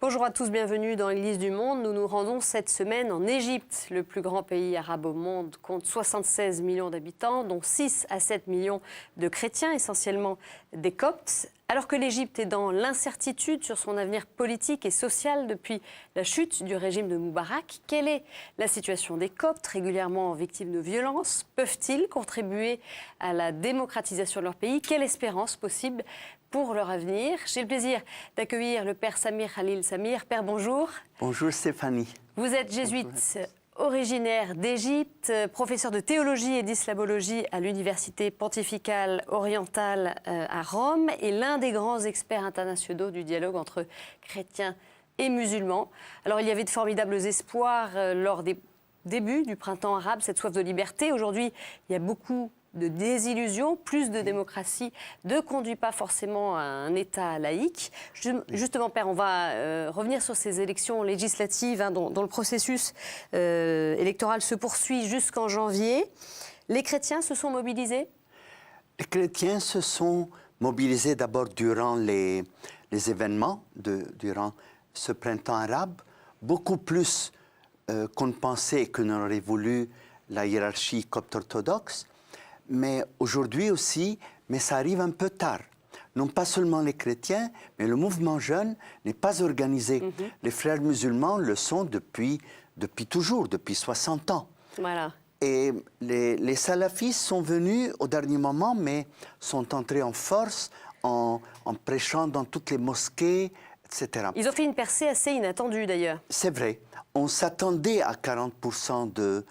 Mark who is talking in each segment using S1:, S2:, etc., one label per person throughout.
S1: Bonjour à tous, bienvenue dans l'Église du Monde. Nous nous rendons cette semaine en Égypte. Le plus grand pays arabe au monde compte 76 millions d'habitants, dont 6 à 7 millions de chrétiens, essentiellement des Coptes. Alors que l'Égypte est dans l'incertitude sur son avenir politique et social depuis la chute du régime de Moubarak, quelle est la situation des Coptes, régulièrement victimes de violences? Peuvent-ils contribuer à la démocratisation de leur pays? Quelle espérance possible pour leur avenir? J'ai le plaisir d'accueillir le père Samir Khalil. Samir, père, bonjour.
S2: Bonjour Stéphanie.
S1: Vous êtes jésuite originaire d'Égypte, professeur de théologie et d'islamologie à l'Université pontificale orientale à Rome et l'un des grands experts internationaux du dialogue entre chrétiens et musulmans. Alors il y avait de formidables espoirs lors des débuts du printemps arabe, cette soif de liberté. Aujourd'hui, il y a beaucoup de désillusion, plus de démocratie ne conduit pas forcément à un État laïque. Justement, Père, on va revenir sur ces élections législatives dont le processus électoral se poursuit jusqu'en janvier. Les chrétiens se sont mobilisés?
S2: Les chrétiens se sont mobilisés d'abord durant les événements, durant ce printemps arabe, beaucoup plus qu'on ne pensait et qu'on aurait voulu la hiérarchie copte orthodoxe. Mais aujourd'hui aussi, mais ça arrive un peu tard. Non pas seulement les chrétiens, mais le mouvement jeune n'est pas organisé. Les frères musulmans le sont depuis toujours, depuis 60 ans.
S1: Voilà.
S2: Et les salafistes sont venus au dernier moment, mais sont entrés en force en prêchant dans toutes les mosquées, etc.
S1: Ils ont fait une percée assez inattendue d'ailleurs.
S2: C'est vrai. On s'attendait à 40% de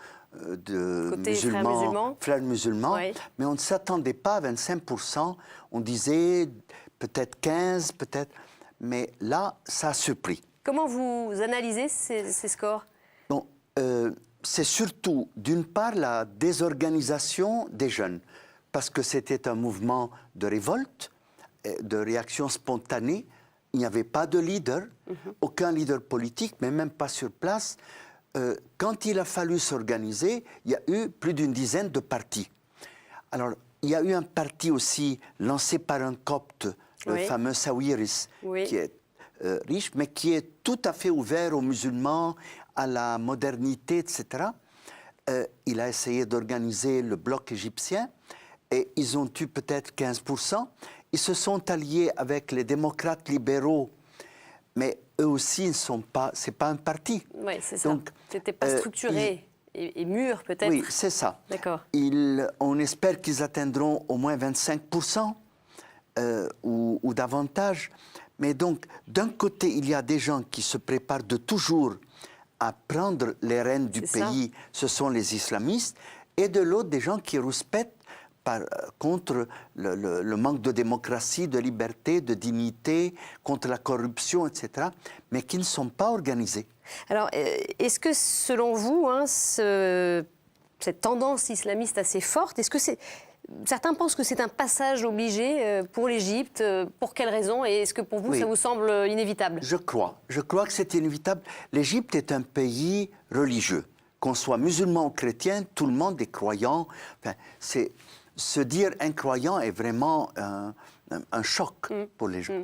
S2: frères musulmans, oui. Mais on ne s'attendait pas à 25%. On disait peut-être 15%, peut-être. Mais là, ça a surpris.
S1: Comment vous analysez ces scores?
S2: Bon, c'est surtout, d'une part, la désorganisation des jeunes. Parce que c'était un mouvement de révolte, de réaction spontanée. Il n'y avait pas de leader, aucun leader politique, mais même pas sur place. Quand il a fallu s'organiser, il y a eu plus d'une dizaine de partis. Alors, il y a eu un parti aussi lancé par un copte, le fameux Sawiris, qui est riche, mais qui est tout à fait ouvert aux musulmans, à la modernité, etc. Il a essayé d'organiser le bloc égyptien et ils ont eu peut-être 15%. Ils se sont alliés avec les démocrates libéraux, mais eux aussi, ne sont pas, c'est pas un parti.
S1: Oui, c'est ça. C'était pas structuré et mûr, peut-être.
S2: Oui, c'est ça.
S1: D'accord.
S2: On espère qu'ils atteindront au moins 25% ou davantage. Mais donc, d'un côté, il y a des gens qui se préparent de toujours à prendre les rênes du pays. Ce sont les islamistes. Et de l'autre, des gens qui rouspètent contre le manque de démocratie, de liberté, de dignité, contre la corruption, etc., mais qui ne sont pas organisés.
S1: Alors, est-ce que, selon vous, cette tendance islamiste assez forte, est-ce que certains pensent que c'est un passage obligé pour l'Égypte? Pour quelles raisons? Et est-ce que pour vous, ça vous semble inévitable?
S2: Je crois que c'est inévitable. L'Égypte est un pays religieux. Qu'on soit musulman ou chrétien, tout le monde est croyant. Enfin, se dire incroyant est vraiment un choc pour les gens.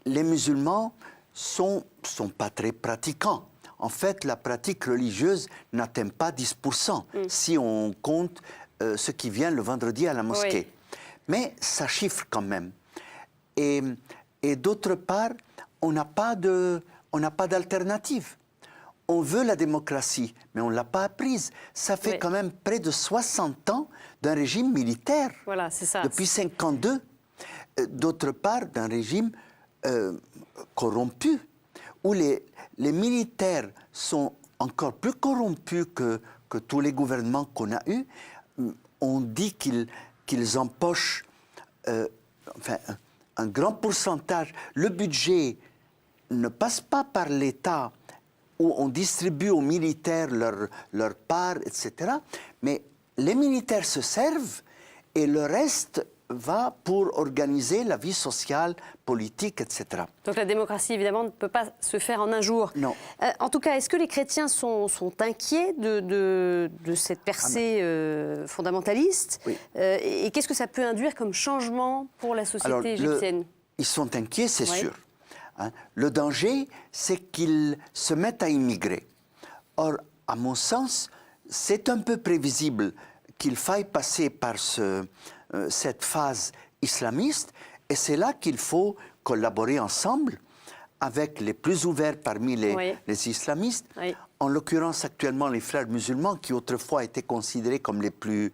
S2: Les musulmans sont pas très pratiquants. En fait, la pratique religieuse n'atteint pas 10% si on compte ceux qui viennent le vendredi à la mosquée. Oui. Mais ça chiffre quand même. Et d'autre part, on n'a pas d'alternative. On veut la démocratie, mais on ne l'a pas apprise. Ça fait quand même près de 60 ans d'un régime militaire.
S1: Voilà, c'est ça.
S2: Depuis 1952. D'autre part, d'un régime corrompu, où les militaires sont encore plus corrompus que tous les gouvernements qu'on a eus. On dit qu'ils empochent un grand pourcentage. Le budget ne passe pas par l'État, où on distribue aux militaires leur part, etc. Mais les militaires se servent et le reste va pour organiser la vie sociale, politique, etc.
S1: Donc la démocratie, évidemment, ne peut pas se faire en un jour.
S2: Non.
S1: En tout cas, est-ce que les chrétiens sont inquiets de cette percée fondamentaliste?
S2: Oui.
S1: Et qu'est-ce que ça peut induire comme changement pour la société égyptienne?
S2: Ils sont inquiets, c'est sûr. hein. Le danger, c'est qu'ils se mettent à immigrer. Or, à mon sens, c'est un peu prévisible qu'il faille passer par cette phase islamiste, et c'est là qu'il faut collaborer ensemble avec les plus ouverts parmi les islamistes, en l'occurrence actuellement les frères musulmans qui autrefois étaient considérés comme les plus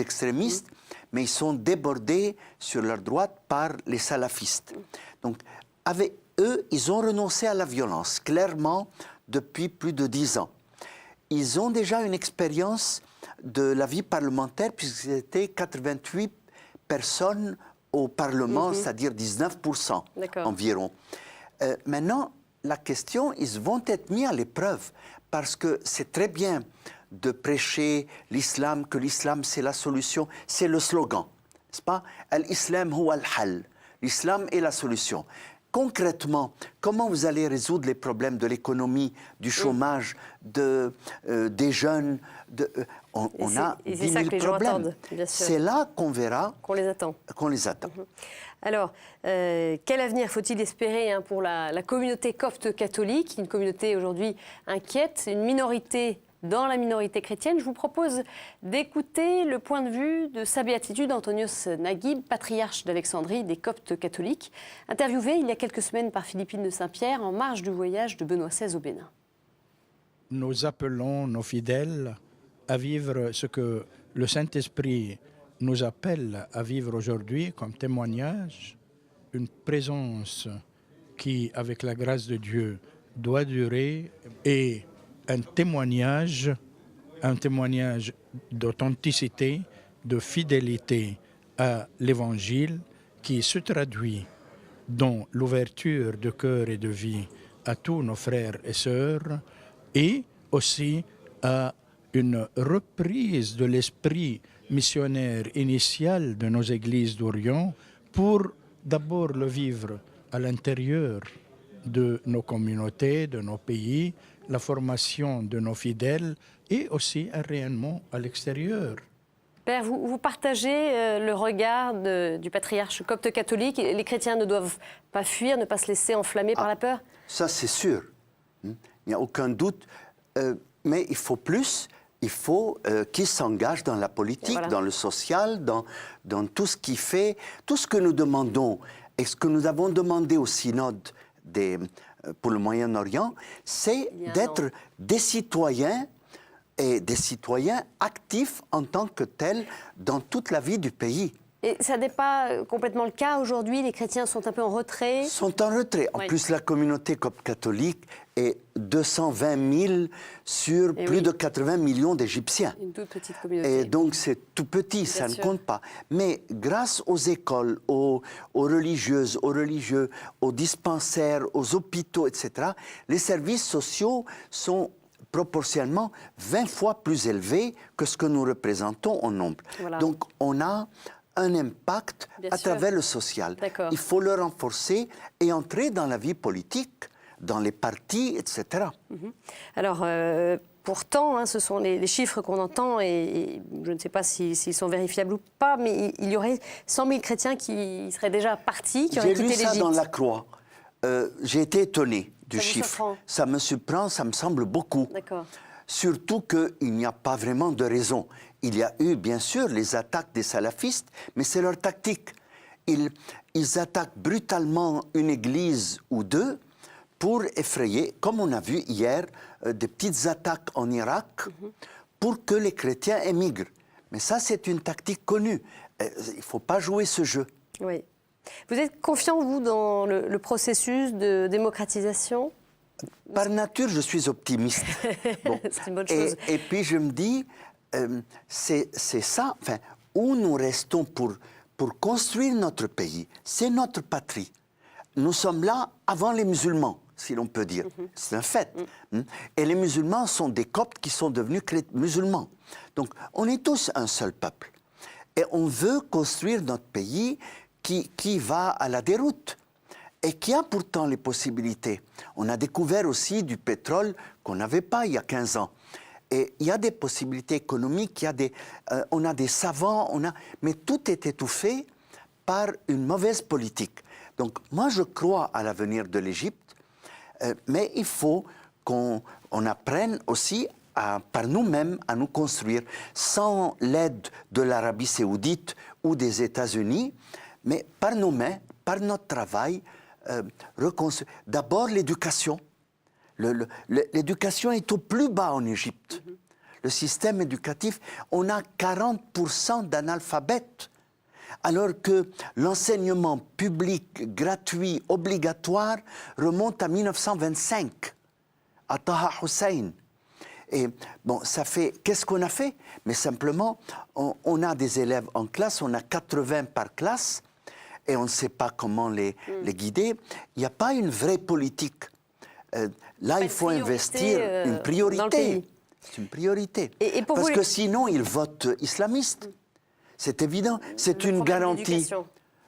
S2: extrémistes, mais ils sont débordés sur leur droite par les salafistes. Donc avec eux, ils ont renoncé à la violence, clairement, depuis plus de 10 ans. Ils ont déjà une expérience de la vie parlementaire, puisqu'ils étaient 88 personnes au Parlement, c'est-à-dire 19% environ. Maintenant, la question, ils vont être mis à l'épreuve, parce que c'est très bien de prêcher l'islam, que l'islam c'est la solution, c'est le slogan, n'est-ce pas? Al-Islam huwa al-hal, l'islam est la solution. Concrètement, comment vous allez résoudre les problèmes de l'économie, du chômage, des jeunes on a 10 000 problèmes. C'est là qu'on verra
S1: qu'on les attend. Alors, quel avenir faut-il espérer pour la communauté copte catholique, une communauté aujourd'hui inquiète, une minorité dans la minorité chrétienne? Je vous propose d'écouter le point de vue de sa béatitude Antonios Naguib, patriarche d'Alexandrie des coptes catholiques, interviewé il y a quelques semaines par Philippine de Saint-Pierre en marge du voyage de Benoît XVI au Bénin.
S3: Nous appelons nos fidèles à vivre ce que le Saint-Esprit nous appelle à vivre aujourd'hui comme témoignage, une présence qui, avec la grâce de Dieu, doit durer, et un témoignage d'authenticité, de fidélité à l'Évangile qui se traduit dans l'ouverture de cœur et de vie à tous nos frères et sœurs, et aussi à une reprise de l'esprit missionnaire initial de nos églises d'Orient pour d'abord le vivre à l'intérieur de nos communautés, de nos pays, la formation de nos fidèles et aussi un rayonnement à l'extérieur.
S1: Père, vous partagez le regard du patriarche copte catholique. Les chrétiens ne doivent pas fuir, ne pas se laisser enflammer par la peur?
S2: Ça, c'est sûr. Il n'y a aucun doute. Mais il faut plus. Il faut qu'ils s'engagent dans la politique, dans le social, dans tout ce qui fait, tout ce que nous demandons et ce que nous avons demandé au synode pour le Moyen-Orient, c'est d'être des citoyens et des citoyens actifs en tant que tels dans toute la vie du pays.
S1: Et ça n'est pas complètement le cas aujourd'hui? Les chrétiens sont un peu en retrait?
S2: Sont en retrait. En plus, la communauté copte catholique est 220 000 sur plus de 80 millions d'Égyptiens.
S1: Une toute petite communauté.
S2: Et donc, c'est tout petit, ça ne compte pas. Mais grâce aux écoles, aux religieuses, aux religieux, aux dispensaires, aux hôpitaux, etc., les services sociaux sont proportionnellement 20 fois plus élevés que ce que nous représentons en nombre. Donc, on a un impact à travers le social. Il faut le renforcer et entrer dans la vie politique, dans les partis, etc.
S1: Alors, pourtant, ce sont les chiffres qu'on entend, et je ne sais pas s'ils sont vérifiables ou pas, mais il y aurait 100 000 chrétiens qui seraient déjà partis, qui auraient quitté l'Égypte.
S2: J'ai lu ça dans la Croix. J'ai été étonné du chiffre. Ça me surprend, ça me semble beaucoup. Surtout qu'il n'y a pas vraiment de raison. Il y a eu, bien sûr, les attaques des salafistes, mais c'est leur tactique. Ils attaquent brutalement une église ou deux pour effrayer, comme on a vu hier, des petites attaques en Irak pour que les chrétiens émigrent. Mais ça, c'est une tactique connue. Il ne faut pas jouer ce jeu.
S1: Oui. Vous êtes confiant, vous, dans le processus de démocratisation?
S2: Par nature, je suis optimiste.
S1: Bon. C'est une bonne chose.
S2: Et puis, je me dis, c'est ça, enfin, où nous restons pour construire notre pays. C'est notre patrie. Nous sommes là avant les musulmans, si l'on peut dire. C'est un fait. Et les musulmans sont des coptes qui sont devenus musulmans. Donc, on est tous un seul peuple. Et on veut construire notre pays qui va à la déroute et qui a pourtant les possibilités. On a découvert aussi du pétrole qu'on n'avait pas il y a 15 ans. Et il y a des possibilités économiques, on a des savants, mais tout est étouffé par une mauvaise politique. Donc moi, je crois à l'avenir de l'Égypte, mais il faut qu'on apprenne aussi par nous-mêmes à nous construire sans l'aide de l'Arabie saoudite ou des États-Unis, mais par nos mains, par notre travail, reconstruire. D'abord l'éducation. L'éducation est au plus bas en Égypte. Le système éducatif, on a 40% d'analphabètes, alors que l'enseignement public, gratuit, obligatoire, remonte à 1925, à Taha Hussein. Et bon, ça fait... Qu'est-ce qu'on a fait? Mais simplement, on a des élèves en classe, on a 80 par classe, et on ne sait pas comment les guider. Il n'y a pas une vraie politique. Là, il faut investir une priorité.
S1: Dans le pays.
S2: C'est une priorité.
S1: Et pour
S2: parce
S1: vous,
S2: que sinon, ils votent islamistes. C'est évident. C'est une garantie.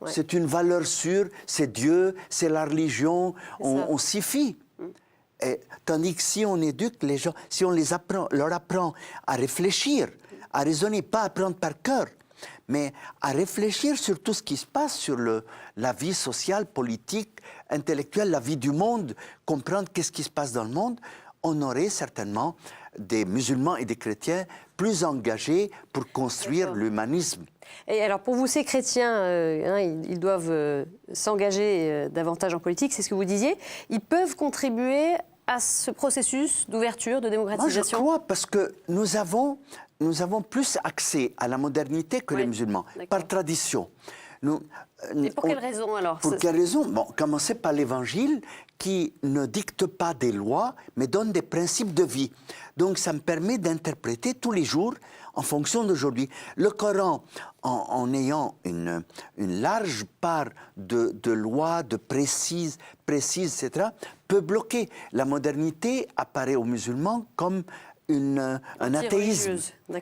S1: Ouais.
S2: C'est une valeur sûre. C'est Dieu, c'est la religion. On s'y fie. Et, tandis que si on éduque les gens, si on leur apprend à réfléchir, à raisonner, pas à apprendre par cœur, mais à réfléchir sur tout ce qui se passe, sur la vie sociale, politique, intellectuelle, la vie du monde, comprendre qu'est-ce qui se passe dans le monde, on aurait certainement des musulmans et des chrétiens plus engagés pour construire l'humanisme.
S1: Et alors, pour vous, ces chrétiens, ils doivent s'engager davantage en politique, c'est ce que vous disiez. Ils peuvent contribuer à ce processus d'ouverture, de démocratisation?
S2: Moi, je crois, parce que nous avons plus accès à la modernité que les musulmans, par tradition.
S1: Et pour quelle raison, alors?
S2: Pour quelle raison? Bon, commencez par l'Évangile qui ne dicte pas des lois, mais donne des principes de vie. Donc, ça me permet d'interpréter tous les jours en fonction d'aujourd'hui. Le Coran, en ayant une large part de lois, de précises, etc., peut bloquer. La modernité apparaît aux musulmans comme un athéisme,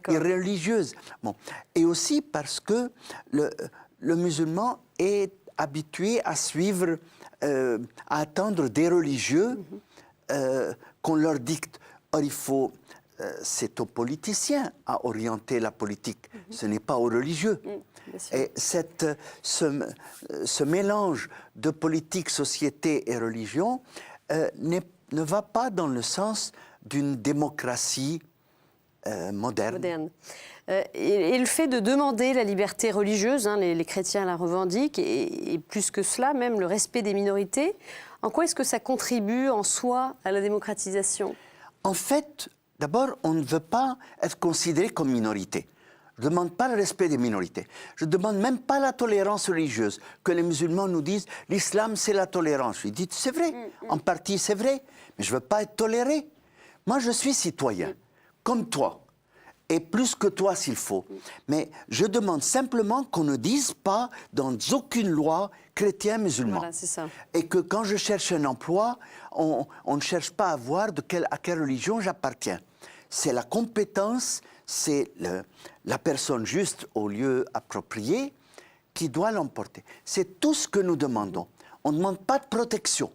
S2: irreligieuse. Bon. Et aussi parce que le musulman est habitué à suivre, à attendre des religieux qu'on leur dicte. Or, il faut... c'est aux politiciens à orienter la politique, ce n'est pas aux religieux. Et ce mélange de politique, société et religion ne va pas dans le sens d'une démocratie moderne.
S1: Et le fait de demander la liberté religieuse, les chrétiens la revendiquent, et plus que cela, même le respect des minorités, en quoi est-ce que ça contribue en soi à la démocratisation?
S2: En fait, d'abord, on ne veut pas être considéré comme minorité. Je ne demande pas le respect des minorités. Je ne demande même pas la tolérance religieuse. Que les musulmans nous disent « l'islam, c'est la tolérance ». Je lui dis « c'est vrai, en partie c'est vrai, mais je ne veux pas être toléré. Moi, je suis citoyen, comme toi, et plus que toi s'il faut. Mais je demande simplement qu'on ne dise pas dans aucune loi chrétien-musulman.
S1: Voilà, c'est ça.
S2: Et que quand je cherche un emploi, on ne cherche pas à voir à quelle religion j'appartiens. C'est la compétence, c'est la personne juste au lieu approprié qui doit l'emporter. C'est tout ce que nous demandons. On ne demande pas de protection,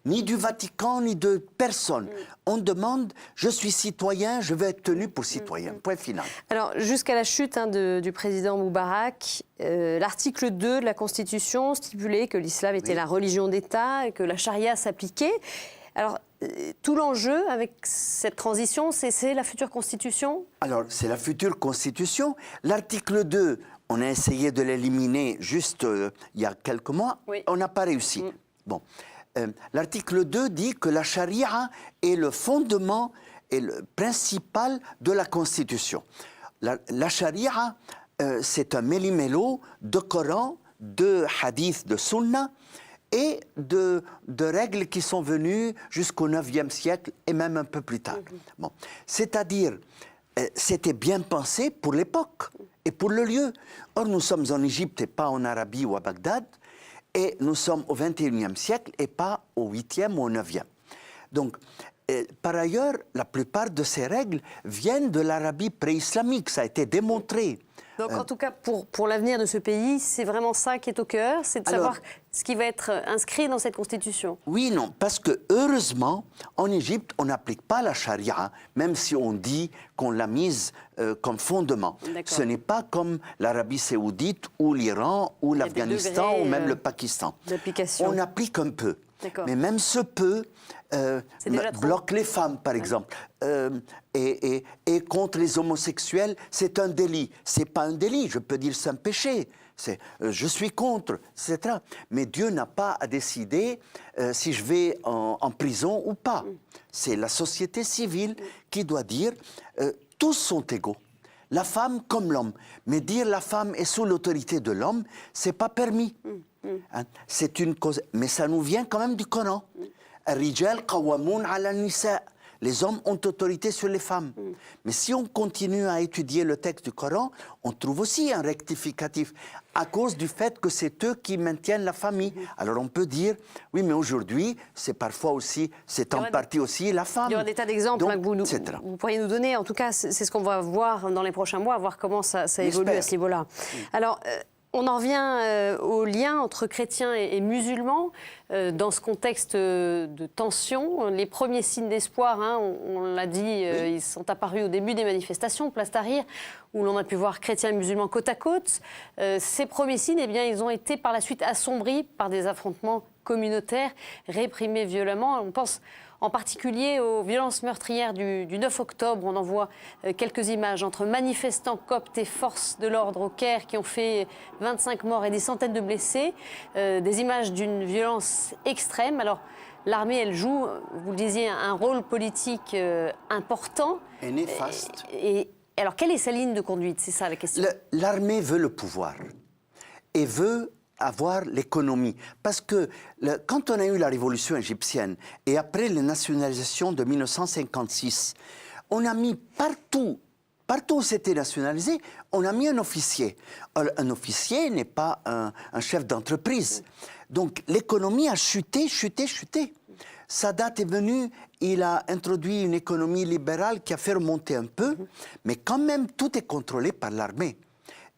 S2: ni du Vatican, ni de personne. On demande, je suis citoyen, je veux être tenu pour citoyen. Point final.
S1: Alors, jusqu'à la chute du président Moubarak, l'article 2 de la Constitution stipulait que l'islam était la religion d'État et que la charia s'appliquait. Alors, tout l'enjeu avec cette transition, c'est la future Constitution? Alors,
S2: c'est la future Constitution. L'article 2, on a essayé de l'éliminer juste il y a quelques mois. Oui. On n'a pas réussi. Bon. L'article 2 dit que la charia est le fondement et le principal de la Constitution. La charia, c'est un méli-mélo de Coran, de hadith, de sunna, et de règles qui sont venues jusqu'au IXe siècle et même un peu plus tard. Bon. C'est-à-dire, c'était bien pensé pour l'époque et pour le lieu. Or, nous sommes en Égypte et pas en Arabie ou à Bagdad, et nous sommes au XXIe siècle et pas au 8e ou au 9e. Donc, par ailleurs, la plupart de ces règles viennent de l'Arabie pré-islamique, ça a été démontré.
S1: Donc en tout cas, pour l'avenir de ce pays, c'est vraiment ça qui est au cœur, c'est de savoir ce qui va être inscrit dans cette constitution.
S2: Oui, non, parce que heureusement, en Égypte, on n'applique pas la charia, même si on dit qu'on l'a mise comme fondement. Ce n'est pas comme l'Arabie saoudite ou l'Iran ou l'Afghanistan ou même le Pakistan. On applique un peu. Mais même ce peu bloque les femmes, par exemple. Et contre les homosexuels, c'est un délit. Ce n'est pas un délit, je peux dire c'est un péché. Je suis contre, etc. Mais Dieu n'a pas à décider si je vais en prison ou pas. C'est la société civile qui doit dire tous sont égaux. La femme comme l'homme. Mais dire la femme est sous l'autorité de l'homme, c'est pas permis. Hein? C'est une cause. Mais ça nous vient quand même du Coran. Ar-rijal qawamun ala nisa. Les hommes ont autorité sur les femmes. Mais si on continue à étudier le texte du Coran, on trouve aussi un rectificatif à cause du fait que c'est eux qui maintiennent la famille. Alors on peut dire, oui, mais aujourd'hui, c'est parfois aussi, c'est en partie aussi la femme.
S1: Il y aura des tas d'exemples que vous pourriez nous donner. En tout cas, c'est ce qu'on va voir dans les prochains mois, voir comment ça évolue à ce niveau-là. Alors, on en revient au lien entre chrétiens et musulmans. Dans ce contexte de tension, les premiers signes d'espoir, hein, on l'a dit, ils sont apparus au début des manifestations, place Tahrir, où l'on a pu voir chrétiens et musulmans côte à côte. Ces premiers signes, eh bien, ils ont été par la suite assombris par des affrontements communautaires, réprimés violemment. On pense en particulier aux violences meurtrières du 9 octobre. On en voit quelques images entre manifestants coptes et forces de l'ordre au Caire qui ont fait 25 morts et des centaines de blessés. Des images d'une violence extrême. Alors, l'armée, elle joue, vous le disiez, un rôle politique important.
S2: Et néfaste.
S1: Et alors, quelle est sa ligne de conduite? C'est ça la question.
S2: L'armée veut le pouvoir et veut avoir l'économie. Parce que quand on a eu la révolution égyptienne et après les nationalisations de 1956, on a mis partout où c'était nationalisé, on a mis un officier. Un officier n'est pas un chef d'entreprise. Donc l'économie a chuté. Sadat est venu, il a introduit une économie libérale qui a fait remonter un peu, mais quand même tout est contrôlé par l'armée.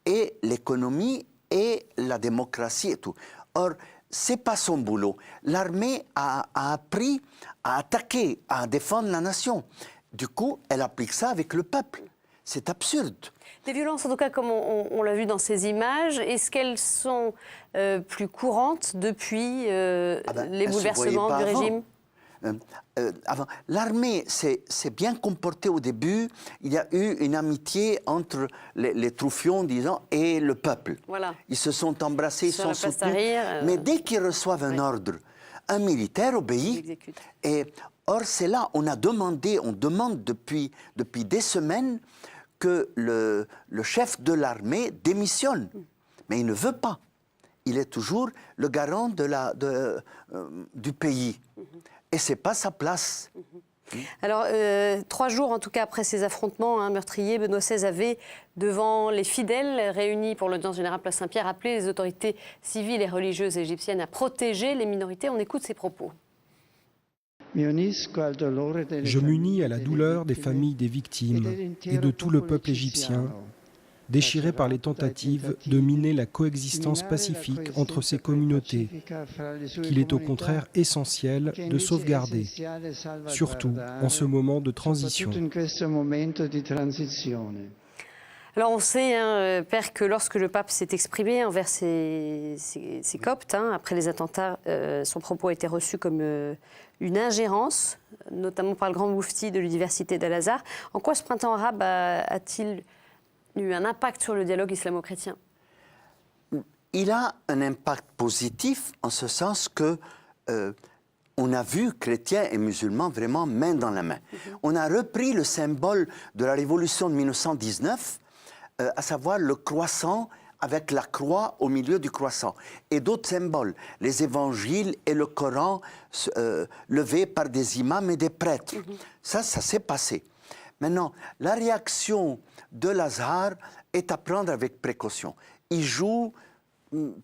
S2: Et l'économie et la démocratie et tout. Or, c'est pas son boulot. L'armée a appris à attaquer, à défendre la nation. Du coup, elle applique ça avec le peuple. C'est absurde.
S1: Des violences, en tout cas, comme on l'a vu dans ces images, est-ce qu'elles sont plus courantes depuis les bouleversements du régime ?
S2: Avant, l'armée s'est bien comportée au début. Il y a eu une amitié entre les troufions, disons, et le peuple.
S1: Voilà.
S2: Ils se sont embrassés, ils sont soutenus. Mais dès qu'ils reçoivent un ordre, un militaire obéit. Et or, c'est là, on demande depuis des semaines que le chef de l'armée démissionne. Mais il ne veut pas. Il est toujours le garant du pays. Et ce n'est pas sa place.
S1: Alors, 3 jours en tout cas après ces affrontements meurtriers, Benoît XVI avait, devant les fidèles réunis pour l'audience générale Place Saint-Pierre, appelé les autorités civiles et religieuses égyptiennes à protéger les minorités. On écoute ses propos.
S4: Je m'unis à la douleur des familles des victimes et de tout le peuple égyptien, déchiré par les tentatives de miner la coexistence pacifique entre ces communautés, qu'il est au contraire essentiel de sauvegarder, surtout en ce moment de transition.
S1: Alors on sait, Père, que lorsque le pape s'est exprimé envers ces coptes, après les attentats, son propos a été reçu comme une ingérence, notamment par le grand moufti de l'université d'Al-Azhar. En quoi ce printemps arabe a-t-il eu un impact sur le dialogue islamo-chrétien?
S2: Il a un impact positif en ce sens que on a vu chrétiens et musulmans vraiment main dans la main. On a repris le symbole de la révolution de 1919, à savoir le croissant avec la croix au milieu du croissant, et d'autres symboles, les évangiles et le Coran levés par des imams et des prêtres. Ça s'est passé. Maintenant, la réaction de l'Azhar est à prendre avec précaution. Il joue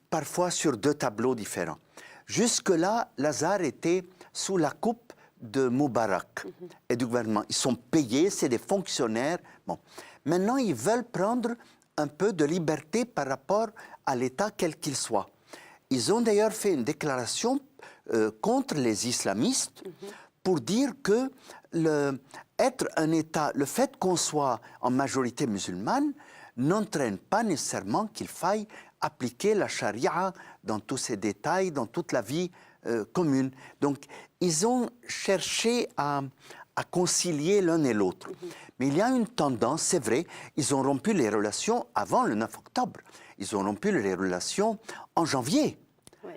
S2: parfois sur 2 tableaux différents. Jusque-là, l'Azhar était sous la coupe de Moubarak et du gouvernement. Ils sont payés, c'est des fonctionnaires. Bon. Maintenant, ils veulent prendre un peu de liberté par rapport à l'État quel qu'il soit. Ils ont d'ailleurs fait une déclaration contre les islamistes pour dire que être un État, le fait qu'on soit en majorité musulmane n'entraîne pas nécessairement qu'il faille appliquer la charia dans tous ses détails, dans toute la vie commune. Donc, ils ont cherché à concilier l'un et l'autre. Mais il y a une tendance, c'est vrai, ils ont rompu les relations avant le 9 octobre. Ils ont rompu les relations en janvier,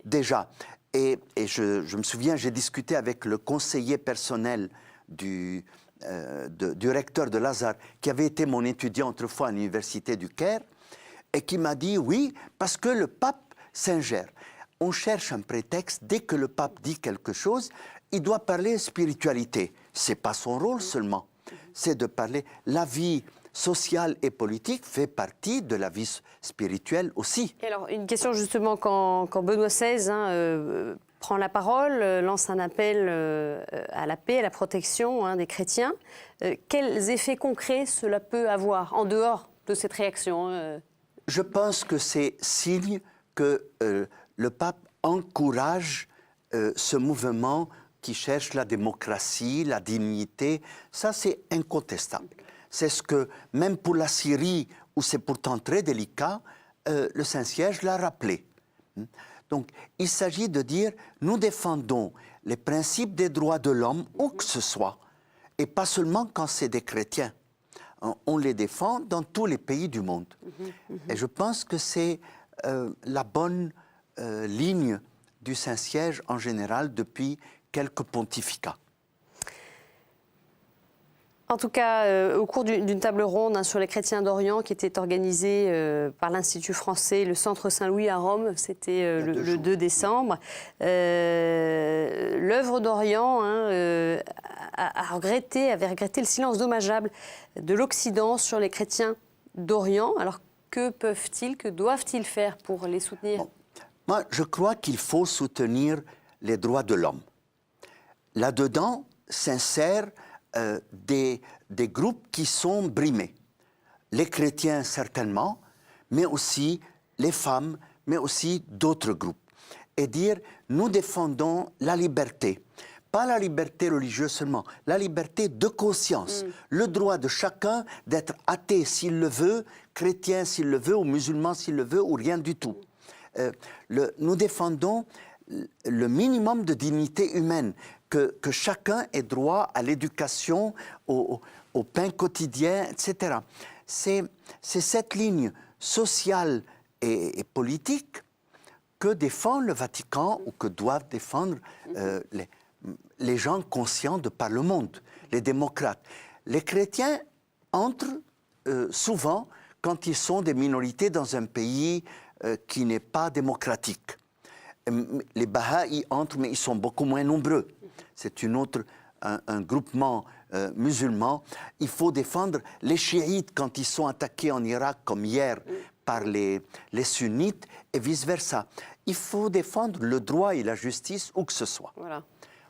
S2: déjà. Et je me souviens, j'ai discuté avec le conseiller personnel du recteur de l'Azhar, qui avait été mon étudiant autrefois à l'université du Caire, et qui m'a dit, oui, parce que le pape s'ingère. On cherche un prétexte, dès que le pape dit quelque chose, il doit parler spiritualité. Ce n'est pas son rôle seulement, c'est de parler. La vie sociale et politique fait partie de la vie spirituelle aussi.
S1: Et alors, une question justement, quand Benoît XVI prend la parole, lance un appel à la paix, à la protection des chrétiens, quels effets concrets cela peut avoir en dehors de cette réaction
S2: Je pense que c'est signe que le pape encourage ce mouvement qui cherche la démocratie, la dignité. Ça, c'est incontestable. C'est ce que, même pour la Syrie, où c'est pourtant très délicat, le Saint-Siège l'a rappelé. Donc, il s'agit de dire, nous défendons les principes des droits de l'homme, où que ce soit, et pas seulement quand c'est des chrétiens. On les défend dans tous les pays du monde. Et je pense que c'est la bonne ligne du Saint-Siège en général depuis quelques pontificats.
S1: En tout cas, au cours d'une table ronde sur les chrétiens d'Orient qui était organisée par l'Institut français, le Centre Saint-Louis à Rome, c'était le 2 décembre, l'œuvre d'Orient avait regretté le silence dommageable de l'Occident sur les chrétiens d'Orient. Alors que peuvent-ils, que doivent-ils faire pour les soutenir?
S2: Bon. Moi, je crois qu'il faut soutenir les droits de l'homme. Là-dedans s'insèrent des groupes qui sont brimés. Les chrétiens, certainement, mais aussi les femmes, mais aussi d'autres groupes. Et dire, nous défendons la liberté. Pas la liberté religieuse seulement, la liberté de conscience. Le droit de chacun d'être athée s'il le veut, chrétien s'il le veut, ou musulman s'il le veut, ou rien du tout. Nous défendons le minimum de dignité humaine, que chacun ait droit à l'éducation, au pain quotidien, etc. C'est cette ligne sociale et politique que défend le Vatican ou que doivent défendre les gens conscients de par le monde, les démocrates. Les chrétiens entrent souvent quand ils sont des minorités dans un pays qui n'est pas démocratique. Les Baha'i entrent, mais ils sont beaucoup moins nombreux. C'est un groupement musulman. Il faut défendre les chiites quand ils sont attaqués en Irak, comme hier, par les sunnites, et vice-versa. Il faut défendre le droit et la justice où que ce soit.
S1: Voilà.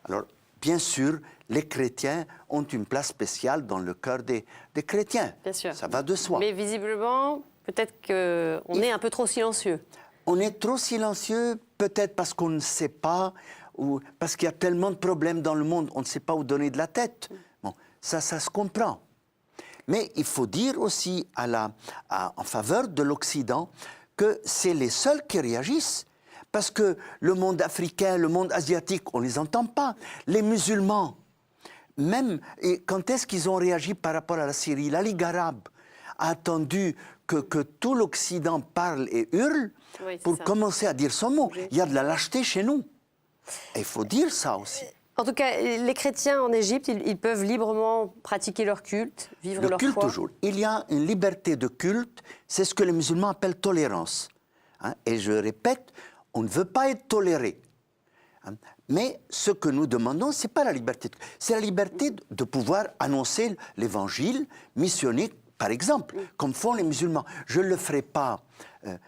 S2: Alors, bien sûr, les chrétiens ont une place spéciale dans le cœur des chrétiens.
S1: Bien sûr.
S2: Ça va de soi.
S1: Mais visiblement, peut-être qu'on est un peu trop silencieux.
S2: On est trop silencieux, peut-être parce qu'on ne sait pas, ou parce qu'il y a tellement de problèmes dans le monde, on ne sait pas où donner de la tête. Bon, ça se comprend. Mais il faut dire aussi en faveur de l'Occident que c'est les seuls qui réagissent. Parce que le monde africain, le monde asiatique, on ne les entend pas. Les musulmans, même, et quand est-ce qu'ils ont réagi par rapport à la Syrie? La Ligue arabe a attendu que tout l'Occident parle et hurle pour commencer à dire son mot. Il y a de la lâcheté chez nous. Et il faut dire ça aussi.
S1: En tout cas, les chrétiens en Égypte, ils peuvent librement pratiquer leur culte, vivre leur foi.
S2: Le culte, toujours. Il y a une liberté de culte, c'est ce que les musulmans appellent tolérance. Et je répète, on ne veut pas être toléré. Mais ce que nous demandons, ce n'est pas la liberté. C'est la liberté de pouvoir annoncer l'évangile, missionner, par exemple, comme font les musulmans. Je ne le ferai pas.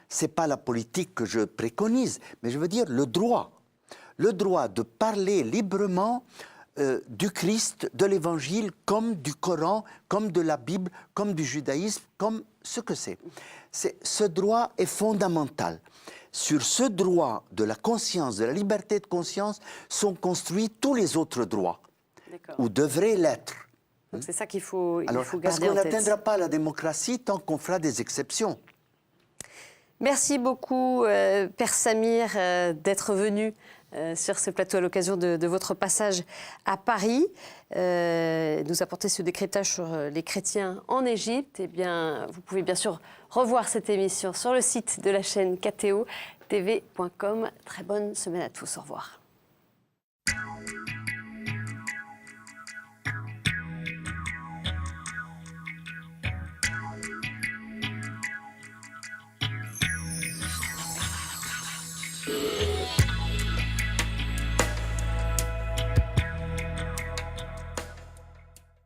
S2: Ce n'est pas la politique que je préconise, mais je veux dire le droit. Le droit de parler librement du Christ, de l'Évangile, comme du Coran, comme de la Bible, comme du judaïsme, comme ce que c'est. Ce droit est fondamental. Sur ce droit de la conscience, de la liberté de conscience, sont construits tous les autres droits, ou devraient l'être.
S1: Donc c'est ça qu'il faut,
S2: Alors,
S1: il faut
S2: parce
S1: garder
S2: qu'on
S1: en tête.
S2: n'atteindra pas la démocratie tant qu'on fera des exceptions.
S1: Merci beaucoup, Père Samir, d'être venu sur ce plateau à l'occasion de votre passage à Paris, nous apporter ce décryptage sur les chrétiens en Égypte. Eh bien, vous pouvez bien sûr revoir cette émission sur le site de la chaîne KTO, tv.com. Très bonne semaine à tous. Au revoir.